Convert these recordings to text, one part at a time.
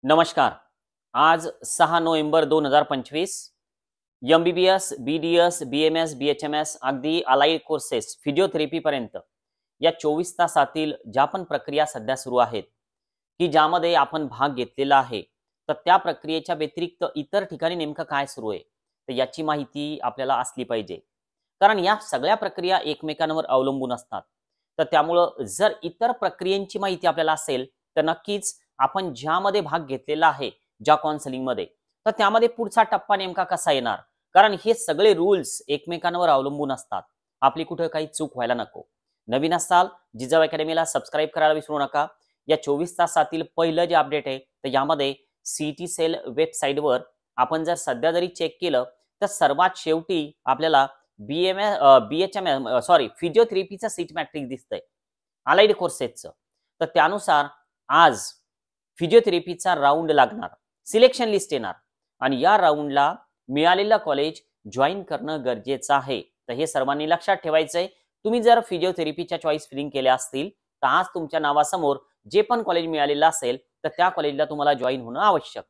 नमस्कार. आज 6 November 2025 MBBS, BDS, BMS, BHMS अगदी अलाइड कोर्सेस फिजिओथेरपी पर्यंत या 24 तासातील ज्या पण प्रक्रिया सध्या सुरू आहेत की ज्यामध्ये आपण भाग घेतलेला आहे, तर त्या प्रक्रियेच्या व्यतिरिक्त इतर ठिकाणी नेमकं काय सुरू आहे तर याची माहिती आपल्याला असली पाहिजे. कारण या सगळ्या प्रक्रिया एकमेकांवर अवलंबून असतात. तर त्यामुळं जर इतर प्रक्रियांची माहिती आपल्याला असेल तर नक्कीच आपण ज्यामध्ये भाग घेतलेला आहे ज्या काउन्सिलिंगमध्ये, तर त्यामध्ये पुढचा टप्पा नेमका कसा येणार, कारण हे सगळे रूल्स एकमेकांवर अवलंबून असतात. आपली कुठे काही चूक व्हायला नको. नवीन असाल जिजाऊ अकॅडमीला सबस्क्राईब करायला विसरू नका. या 24 तासातील पहिलं जे अपडेट आहे तर यामध्ये सीटी सेल वेबसाईटवर आपण जर सध्या जरी चेक केलं तर सर्वात शेवटी आपल्याला फिजिओथेरपीचं सीट मॅट्रिक्स दिसतंय अलाइड कोर्सेसचं. तर त्यानुसार आज फिजिओथेरपीचा राऊंड लागणार, सिलेक्शन लिस्ट येणार आणि या राऊंडला मिळालेलं कॉलेज जॉईन करणं गरजेचं आहे. तर हे सर्वांनी लक्षात ठेवायचंय. तुम्ही जर फिजिओथेरपीच्या चॉईस फिलिंग केल्या असतील तर आज तुमच्या नावासमोर जे पण कॉलेज मिळालेलं असेल तर त्या कॉलेजला तुम्हाला जॉईन होणं आवश्यक.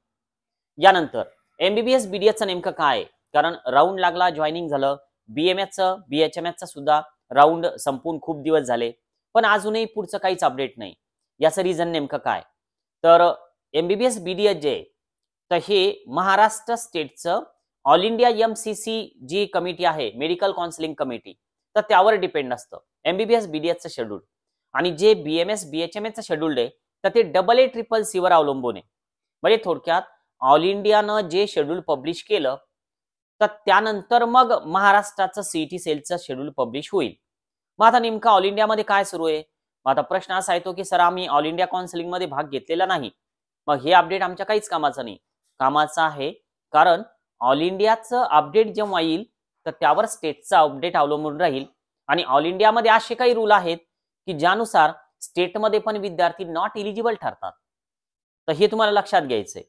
यानंतर MBBS BDSचं नेमकं काय, कारण राऊंड लागला, जॉईनिंग झालं. BMSचं BHMSचं सुद्धा राऊंड संपून खूप दिवस झाले, पण अजूनही पुढचं काहीच अपडेट नाही. याचं रिझन नेमकं काय, तर MBBS BDS जे तर हे महाराष्ट्र स्टेटचं ऑल इंडिया MCC जी कमिटी आहे, मेडिकल काउन्सिलिंग कमिटी, तर त्यावर डिपेंड असतं MBBS BDSचं शेड्यूल. आणि जे BMS BHMSचं शेड्यूल आहे तर ते AACCC वर अवलंबून आहे. म्हणजे थोडक्यात ऑल इंडियानं जे शेड्यूल पब्लिश केलं तर त्यानंतर मग महाराष्ट्राचं सीटी सेलचं शेड्यूल पब्लिश होईल. मग आता नेमका ऑल इंडियामध्ये काय सुरू आहे. मग आता प्रश्न असा येतो की सर आम्ही ऑल इंडिया काउन्सिलिंग मध्ये भाग घेतलेला नाही, मग हे अपडेट आमच्या काहीच कामाचं नाही. कामाचं आहे, कारण ऑल इंडियाचं अपडेट जेव्हा येईल तर त्यावर स्टेटचा अपडेट अवलंबून राहील. आणि ऑल इंडियामध्ये असे काही रूल आहेत की ज्यानुसार स्टेटमध्ये पण विद्यार्थी नॉट इलिजिबल ठरतात. तर हे तुम्हाला लक्षात घ्यायचंय.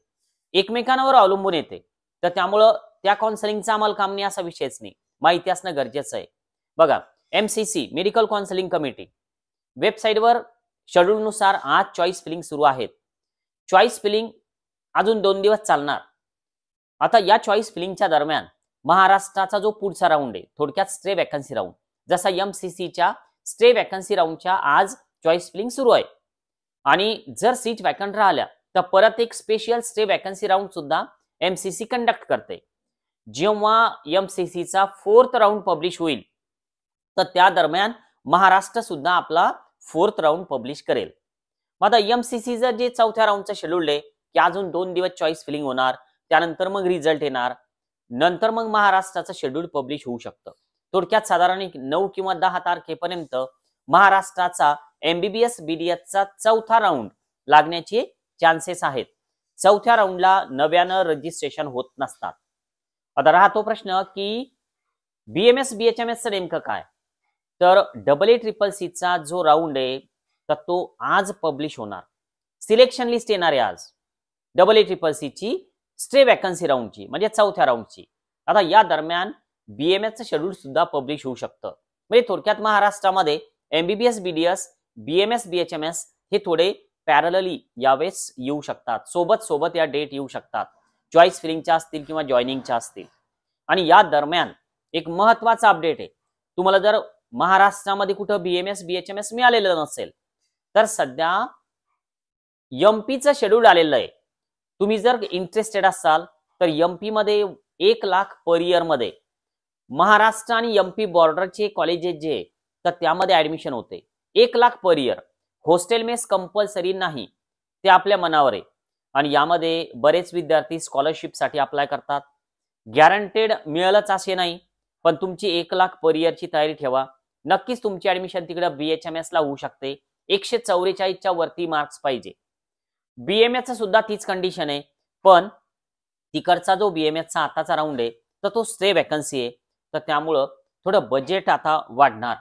एकमेकांवर अवलंबून येते. तर त्यामुळं त्या काउन्सिलिंगचा आम्हाला काम नाही असा विषयच नाही, माहिती असणं गरजेचं आहे. बघा, MCC मेडिकल काउन्सिलिंग कमिटी वेबसाईटवर शेड्यूल नुसार आज चॉईस फिलिंग सुरू आहेत. चॉईस फिलिंग अजून 2 दिवस चालणार. आता या चॉईस फिलिंगच्या दरम्यान महाराष्ट्राचा जो पुढचा राऊंड आहे, थोडक्यात स्टे वॅकन्सी राऊंड, जसा MCCच्या स्टे वॅकन्सी राऊंडच्या आज चॉईस फिलिंग सुरू आहे. आणि जर सीट वॅकंट राहिल्या तर परत एक स्पेशल स्टे वॅकन्सी राऊंड सुद्धा MCC कंडक्ट करते. जेव्हा MCCचा 4th राऊंड पब्लिश होईल तर त्या दरम्यान महाराष्ट्र सुद्धा आपला 4th राऊंड पब्लिश करेल. मग आता MCCचं जे 4थ्या राऊंडचं शेड्यूल आहे की अजून 2 दिवस चॉईस फिलिंग होणार, त्यानंतर मग रिझल्ट येणार, नंतर मग महाराष्ट्राचं शेड्यूल पब्लिश होऊ शकतं. थोडक्यात साधारण 9 किंवा 10 तारखेपर्यंत महाराष्ट्राचा MBBS BDSचा 4था राऊंड लागण्याचे चान्सेस आहेत. 4थ्या राऊंडला नव्यानं रजिस्ट्रेशन होत नसतात. आता राहतो प्रश्न की BMS BHMSचं नेमकं काय, तर AACCCचा जो राऊंड आहे तर तो आज पब्लिश होणार. सिलेक्शन लिस्ट येणार आहे आज AACCCची स्टे वॅकन्सी राऊंडची, म्हणजे 4थ्या राऊंडची. आता या दरम्यान BMSचं शेड्यूल सुद्धा पब्लिश होऊ शकतं. म्हणजे थोडक्यात महाराष्ट्रामध्ये MBBS BDS BMS BHMS हे थोडे पॅरलली यावेळेस येऊ शकतात, सोबत सोबत या डेट येऊ शकतात, चॉईस फिलिंगच्या असतील किंवा जॉईनिंगच्या असतील. आणि या दरम्यान एक महत्वाचा अपडेट आहे. तुम्हाला जर महाराष्ट्रामध्ये कुठं BMS BHMS मिळालेलं नसेल तर सध्या MP चं शेड्यूल आलेलं आहे. तुम्ही जर इंटरेस्टेड असाल तर MP मध्ये 1 लाख पर इयर मध्ये महाराष्ट्र आणि MP बॉर्डरचे कॉलेजेस जे तर त्यामध्ये ऍडमिशन होते. 1 lakh per year. Hostel mess compulsory नाही, ते आपल्या मनावर आहे. आणि यामध्ये बरेच विद्यार्थी स्कॉलरशिपसाठी अप्लाय करतात. गॅरंटेड मिळेलच असे नाही, पण तुमची 1 लाख पर इयरची तयारी ठेवा. नक्कीच तुमची ऍडमिशन तिकडे BHMS ला होऊ शकते. 144च्या वरती मार्क्स पाहिजे. BMSचं सुद्धा तीच कंडिशन आहे, पण तिकडचा जो BMSचा आताचा राऊंड आहे तर तो स्टे वॅकन्सी आहे. तर त्यामुळं थोडं बजेट आता वाढणार.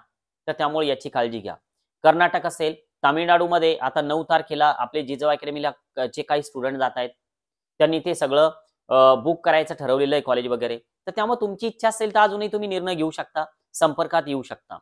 तर त्यामुळे याची काळजी घ्या. कर्नाटक असेल, तामिळनाडूमध्ये आता 9 तारखेला आपले जिजाऊ अकॅडमीला जे काही स्टुडंट जात आहेत त्यांनी ते सगळं बुक करायचं ठरवलेलं आहे कॉलेज वगैरे. तर त्यामुळे तुमची इच्छा असेल तर अजूनही तुम्ही निर्णय घेऊ शकता, संपर्कात येऊ शकता.